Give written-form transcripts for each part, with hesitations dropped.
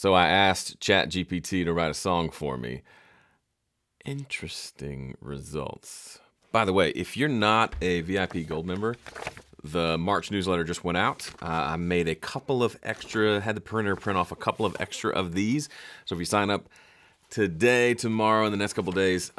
So I asked ChatGPT to write a song for me. Interesting results. By the way, if you're not a VIP Gold member, the March newsletter just went out. I made a couple of extra, had the printer print off a couple of extra of these. So if you sign up today, tomorrow, in the next couple of days,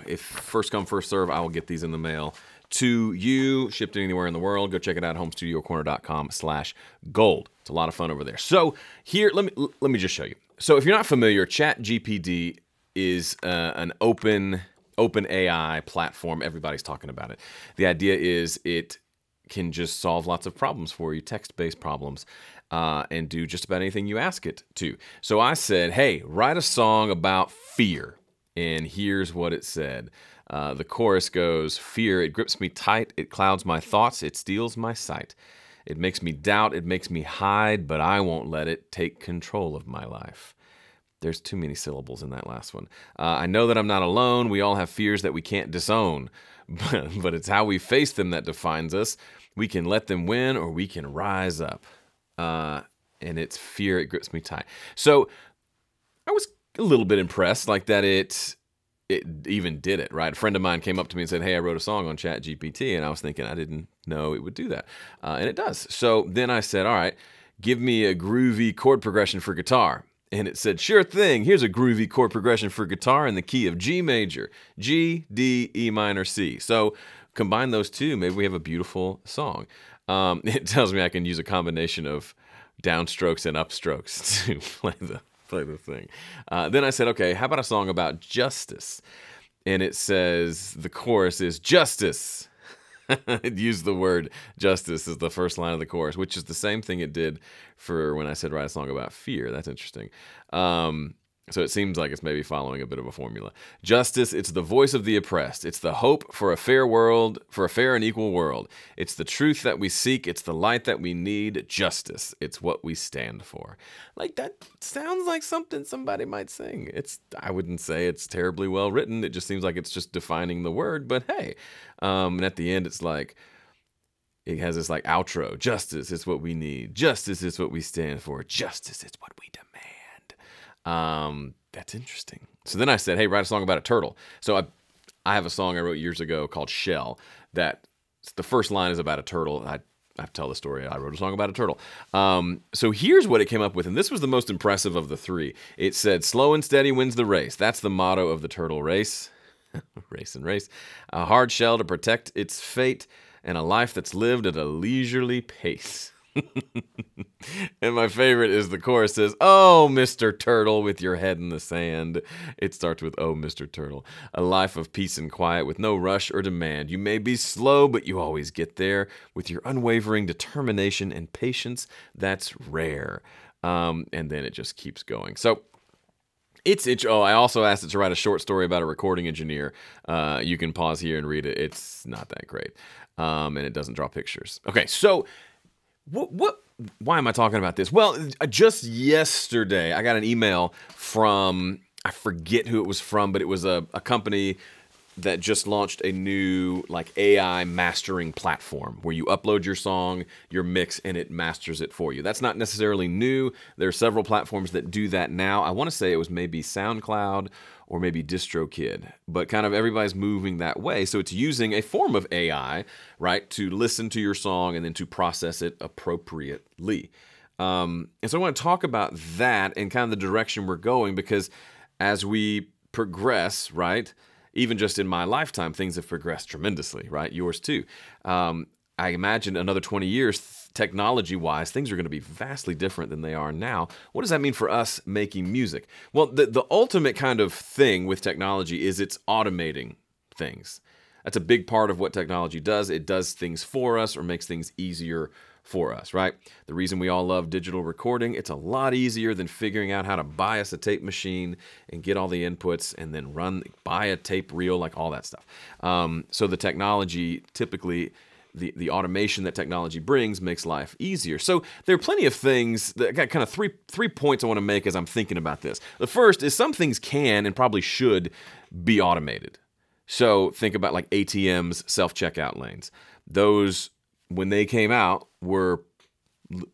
if first come, first serve, I will get these in the mail to you, shipped anywhere in the world. Go check it out, homestudiocorner.com/gold. It's a lot of fun over there. So here, let me just show you. So if you're not familiar, ChatGPT is an open AI platform. Everybody's talking about it. The idea is it can just solve lots of problems for you, text-based problems, and do just about anything you ask it to. So I said, hey, write a song about fear. And here's what it said. The chorus goes, fear, it grips me tight, it clouds my thoughts, it steals my sight. It makes me doubt, it makes me hide, but I won't let it take control of my life. There's too many syllables in that last one. I know that I'm not alone. We all have fears that we can't disown, but it's how we face them that defines us. We can let them win or we can rise up. And it's fear, it grips me tight. So I was a little bit impressed, like that it even did it, right? A friend of mine came up to me and said, hey, I wrote a song on ChatGPT, and I was thinking I didn't know it would do that. And it does. So then I said, all right, give me a groovy chord progression for guitar. And it said, sure thing, here's a groovy chord progression for guitar in the key of G major, G, D, E minor, C. So combine those two, maybe we have a beautiful song. It tells me I can use a combination of downstrokes and upstrokes to play the thing. Then I said, okay, how about a song about justice? And it says, the chorus is justice. It used the word justice as the first line of the chorus, which is the same thing it did for when I said write a song about fear. That's interesting. So it seems like it's maybe following a bit of a formula. Justice, it's the voice of the oppressed. It's the hope for a fair world, for a fair and equal world. It's the truth that we seek. It's the light that we need. Justice, it's what we stand for. Like, that sounds like something somebody might sing. I wouldn't say it's terribly well written. It just seems like it's just defining the word, but hey. And at the end, it's like, it has this like outro. Justice is what we need. Justice is what we stand for. Justice is what we demand. That's interesting. So then I said, hey, write a song about a turtle. So I have a song I wrote years ago called Shell that the first line is about a turtle. I tell the story. I wrote a song about a turtle. So here's what it came up with. And this was the most impressive of the three. It said, slow and steady wins the race. That's the motto of the turtle race. Race and race. A hard shell to protect its fate and a life that's lived at a leisurely pace. And my favorite is the chorus says, oh, Mr. Turtle with your head in the sand. It starts with, oh, Mr. Turtle. A life of peace and quiet with no rush or demand. You may be slow, but you always get there with your unwavering determination and patience. That's rare. And then it just keeps going. So I also asked it to write a short story about a recording engineer. You can pause here and read it. It's not that great. And it doesn't draw pictures. Okay, so why am I talking about this? Well, just yesterday, I got an email from, I forget who it was from, but it was a company that just launched a new like AI mastering platform where you upload your song, your mix, and it masters it for you. That's not necessarily new. There are several platforms that do that now. I want to say it was maybe SoundCloud or maybe DistroKid, but kind of everybody's moving that way. So it's using a form of AI, right, to listen to your song and then to process it appropriately. And so I want to talk about that and kind of the direction we're going, because as we progress, right, even just in my lifetime, things have progressed tremendously, right? Yours too. I imagine another 20 years, technology-wise, things are going to be vastly different than they are now. What does that mean for us making music? Well, the ultimate kind of thing with technology is it's automating things. That's a big part of what technology does. It does things for us or makes things easier for us, right? The reason we all love digital recording, it's a lot easier than figuring out how to buy us a tape machine and get all the inputs and then buy a tape reel, like all that stuff. So the technology, typically, the automation that technology brings makes life easier. So there are plenty of things, I got kind of three points I want to make as I'm thinking about this. The first is some things can and probably should be automated. So think about like ATMs, self-checkout lanes. Those, when they came out, were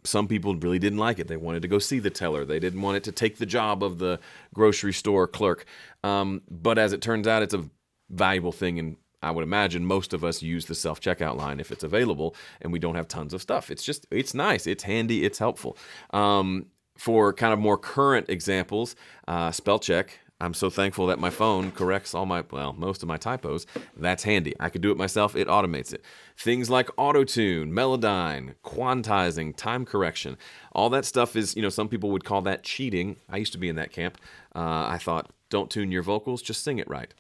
Some people really didn't like it. They wanted to go see the teller. They didn't want it to take the job of the grocery store clerk. But as it turns out, it's a valuable thing, and I would imagine most of us use the self-checkout line if it's available and we don't have tons of stuff. It's nice, it's handy, it's helpful. For kind of more current examples, spell check. I'm so thankful that my phone corrects most of my typos. That's handy. I could do it myself. It automates it. Things like auto-tune, Melodyne, quantizing, time correction. All that stuff is, some people would call that cheating. I used to be in that camp. I thought, don't tune your vocals, just sing it right.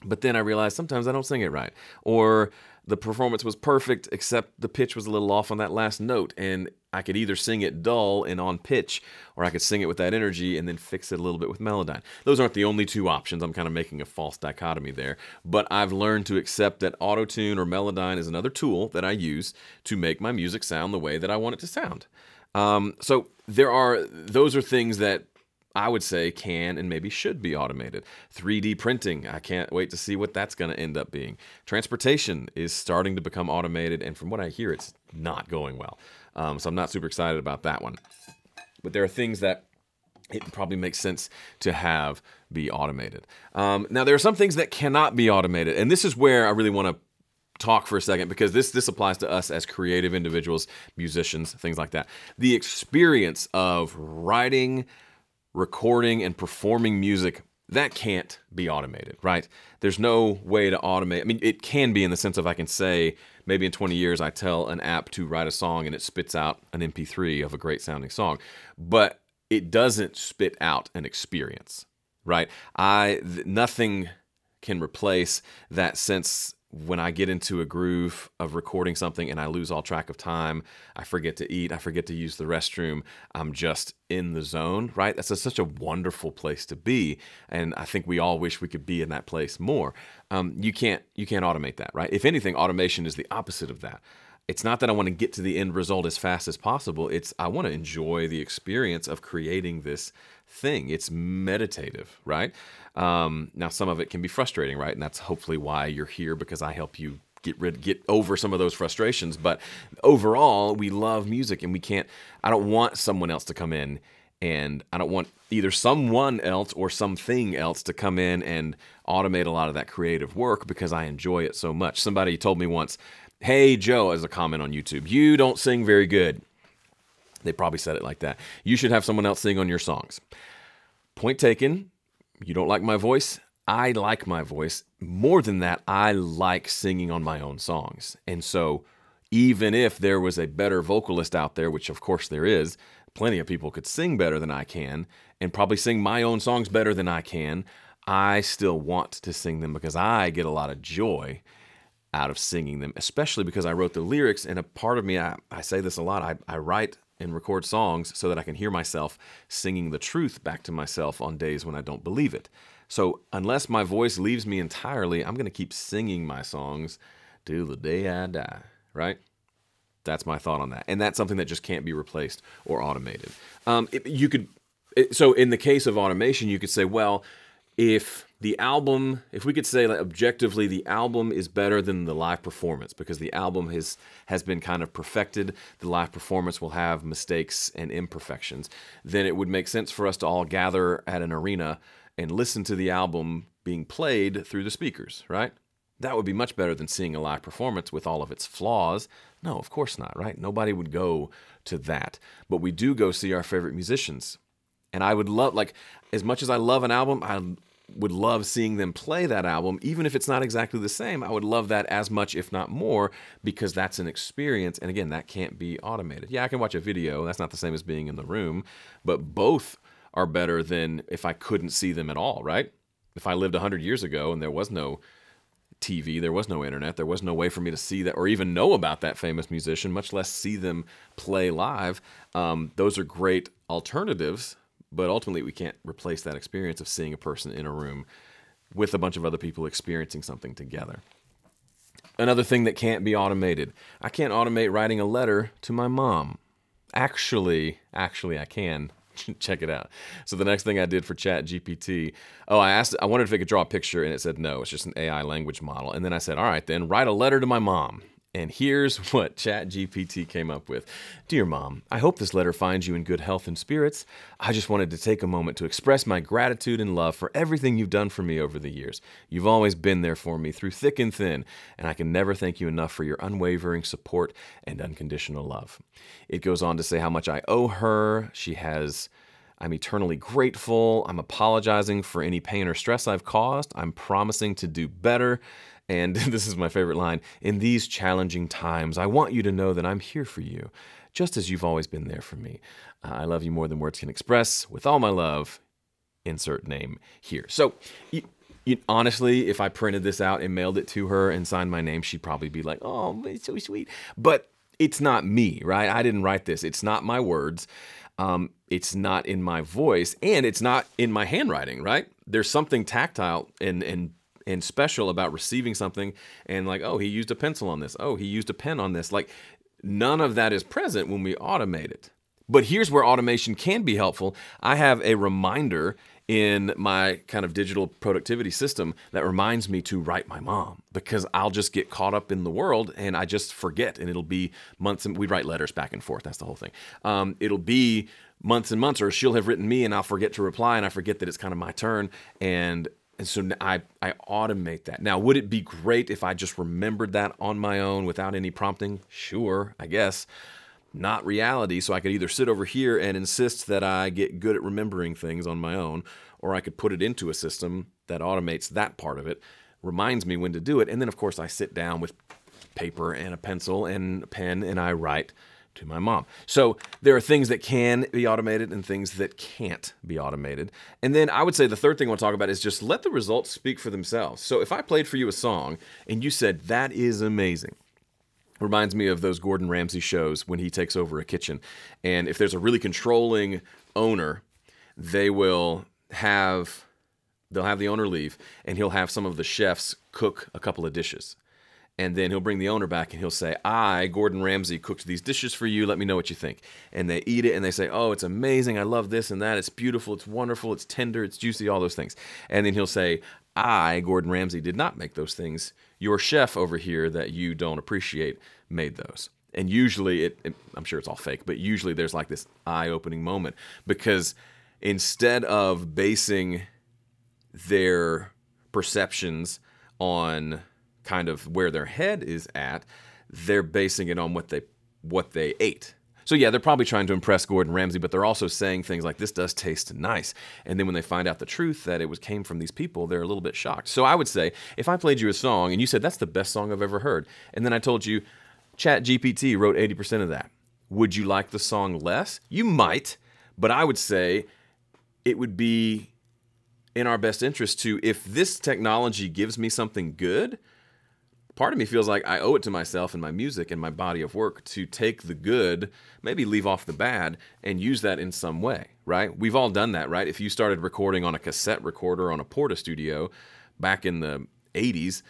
But then I realized sometimes I don't sing it right. Or the performance was perfect, except the pitch was a little off on that last note. And I could either sing it dull and on pitch, or I could sing it with that energy and then fix it a little bit with Melodyne. Those aren't the only two options. I'm kind of making a false dichotomy there. But I've learned to accept that auto-tune or Melodyne is another tool that I use to make my music sound the way that I want it to sound. So those are things that I would say can and maybe should be automated. 3D printing, I can't wait to see what that's going to end up being. Transportation is starting to become automated, and from what I hear, it's not going well. So I'm not super excited about that one. But there are things that it probably makes sense to have be automated. Now, there are some things that cannot be automated, and this is where I really want to talk for a second, because this applies to us as creative individuals, musicians, things like that. The experience of writing, recording, and performing music, that can't be automated, right? There's no way to automate. I mean, it can be in the sense of I can say, maybe in 20 years, I tell an app to write a song and it spits out an MP3 of a great sounding song, but it doesn't spit out an experience, right? Nothing can replace that sense when I get into a groove of recording something and I lose all track of time. I forget to eat, I forget to use the restroom. I'm just in the zone, right? That's such a wonderful place to be, and I think we all wish we could be in that place more. You can't automate that, right? If anything, automation is the opposite of that. It's not that I want to get to the end result as fast as possible. It's I want to enjoy the experience of creating this thing. It's meditative, right? Now, some of it can be frustrating, right? And that's hopefully why you're here, because I help you get over some of those frustrations. But overall, we love music, and I don't want someone else to come in, and I don't want either someone else or something else to come in and automate a lot of that creative work, because I enjoy it so much. Somebody told me once, "Hey, Joe," as a comment on YouTube, "you don't sing very good." They probably said it like that. "You should have someone else sing on your songs." Point taken. You don't like my voice? I like my voice. More than that, I like singing on my own songs. And so even if there was a better vocalist out there, which of course there is, plenty of people could sing better than I can and probably sing my own songs better than I can, I still want to sing them because I get a lot of joy out of singing them, especially because I wrote the lyrics. And a part of me, I say this a lot, I write and record songs so that I can hear myself singing the truth back to myself on days when I don't believe it. So unless my voice leaves me entirely, I'm going to keep singing my songs till the day I die, right? That's my thought on that. And that's something that just can't be replaced or automated. So in the case of automation, you could say, well, if we could say like objectively the album is better than the live performance because the album has been kind of perfected, the live performance will have mistakes and imperfections, then it would make sense for us to all gather at an arena and listen to the album being played through the speakers, right? That would be much better than seeing a live performance with all of its flaws. No, of course not, right? Nobody would go to that. But we do go see our favorite musicians. And I would love, as much as I love an album, I would love seeing them play that album. Even if it's not exactly the same, I would love that as much, if not more, because that's an experience. And again, that can't be automated. Yeah, I can watch a video. That's not the same as being in the room. But both are better than if I couldn't see them at all, right? If I lived 100 years ago and there was no TV, there was no internet, there was no way for me to see that or even know about that famous musician, much less see them play live. Those are great alternatives, but ultimately we can't replace that experience of seeing a person in a room with a bunch of other people experiencing something together. Another thing that can't be automated. I can't automate writing a letter to my mom. Actually, I can. Check it out. So the next thing I did for Chat GPT, I wondered if it could draw a picture, and it said no, it's just an AI language model. And then I said, all right, then write a letter to my mom. And here's what ChatGPT came up with. Dear Mom, I hope this letter finds you in good health and spirits. I just wanted to take a moment to express my gratitude and love for everything you've done for me over the years. You've always been there for me through thick and thin, and I can never thank you enough for your unwavering support and unconditional love. It goes on to say how much I owe her. I'm eternally grateful. I'm apologizing for any pain or stress I've caused. I'm promising to do better. And this is my favorite line. In these challenging times, I want you to know that I'm here for you, just as you've always been there for me. I love you more than words can express. With all my love, insert name here. So, honestly, if I printed this out and mailed it to her and signed my name, she'd probably be like, oh, it's so sweet. But it's not me, right? I didn't write this. It's not my words. It's not in my voice, and it's not in my handwriting, right? There's something tactile and special about receiving something and like, oh, he used a pencil on this. Oh, he used a pen on this. Like, none of that is present when we automate it. But here's where automation can be helpful. I have a reminder in my kind of digital productivity system that reminds me to write my mom, because I'll just get caught up in the world and I just forget, and it'll be months, and we write letters back and forth. That's the whole thing. It'll be months and months, or she'll have written me and I'll forget to reply, and I forget that it's kind of my turn. And so I automate that. Now, would it be great if I just remembered that on my own without any prompting? Sure, I guess. Not reality. So I could either sit over here and insist that I get good at remembering things on my own, or I could put it into a system that automates that part of it, reminds me when to do it. And then, of course, I sit down with paper and a pencil and a pen and I write to my mom. So there are things that can be automated and things that can't be automated. And then I would say the third thing I want to talk about is just let the results speak for themselves. So if I played for you a song and you said, that is amazing, reminds me of those Gordon Ramsay shows when he takes over a kitchen. And if there's a really controlling owner, they'll have the owner leave, and he'll have some of the chefs cook a couple of dishes. And then he'll bring the owner back and he'll say, I, Gordon Ramsay, cooked these dishes for you. Let me know what you think. And they eat it and they say, oh, it's amazing. I love this and that. It's beautiful. It's wonderful. It's tender. It's juicy. All those things. And then he'll say, I, Gordon Ramsay, did not make those things. Your chef over here that you don't appreciate made those. And usually, I'm sure it's all fake, but usually there's like this eye-opening moment, because instead of basing their perceptions on kind of where their head is at, they're basing it on what they ate. So yeah, they're probably trying to impress Gordon Ramsay, but they're also saying things like, this does taste nice. And then when they find out the truth that it came from these people, they're a little bit shocked. So I would say, if I played you a song and you said, that's the best song I've ever heard, and then I told you, ChatGPT wrote 80% of that, would you like the song less? You might, but I would say it would be in our best interest to, if this technology gives me something good, part of me feels like I owe it to myself and my music and my body of work to take the good, maybe leave off the bad, and use that in some way, right? We've all done that, right? If you started recording on a cassette recorder on a Porta Studio back in the 80s,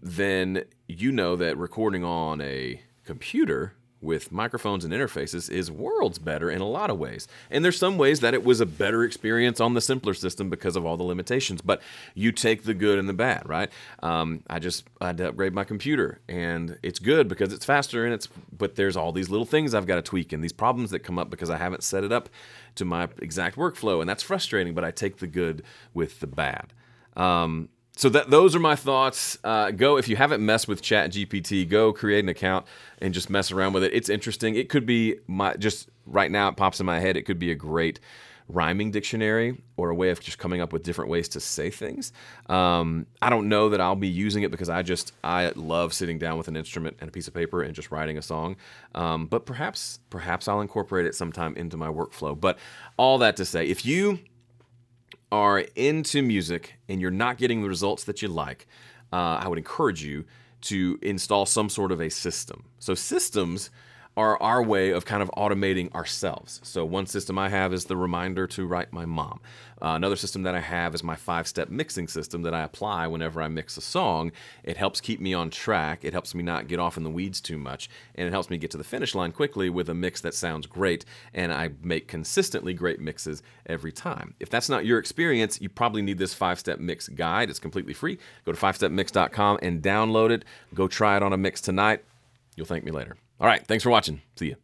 then you know that recording on a computer with microphones and interfaces is worlds better in a lot of ways. And there's some ways that it was a better experience on the simpler system because of all the limitations, but you take the good and the bad, right? I had to upgrade my computer, and it's good because it's faster, and but there's all these little things I've got to tweak and these problems that come up because I haven't set it up to my exact workflow, and that's frustrating, but I take the good with the bad. So those are my thoughts. If you haven't messed with ChatGPT, go create an account and just mess around with it. It's interesting. It could be just right now it pops in my head. It could be a great rhyming dictionary or a way of just coming up with different ways to say things. I don't know that I'll be using it because I love sitting down with an instrument and a piece of paper and just writing a song. But perhaps I'll incorporate it sometime into my workflow. But all that to say, if you are into music and you're not getting the results that you like, I would encourage you to install some sort of a system. So systems are our way of kind of automating ourselves. So one system I have is the reminder to write my mom. Another system that I have is my 5-step mixing system that I apply whenever I mix a song. It helps keep me on track. It helps me not get off in the weeds too much. And it helps me get to the finish line quickly with a mix that sounds great. And I make consistently great mixes every time. If that's not your experience, you probably need this 5-step mix guide. It's completely free. Go to 5stepmix.com and download it. Go try it on a mix tonight. You'll thank me later. All right. Thanks for watching. See ya.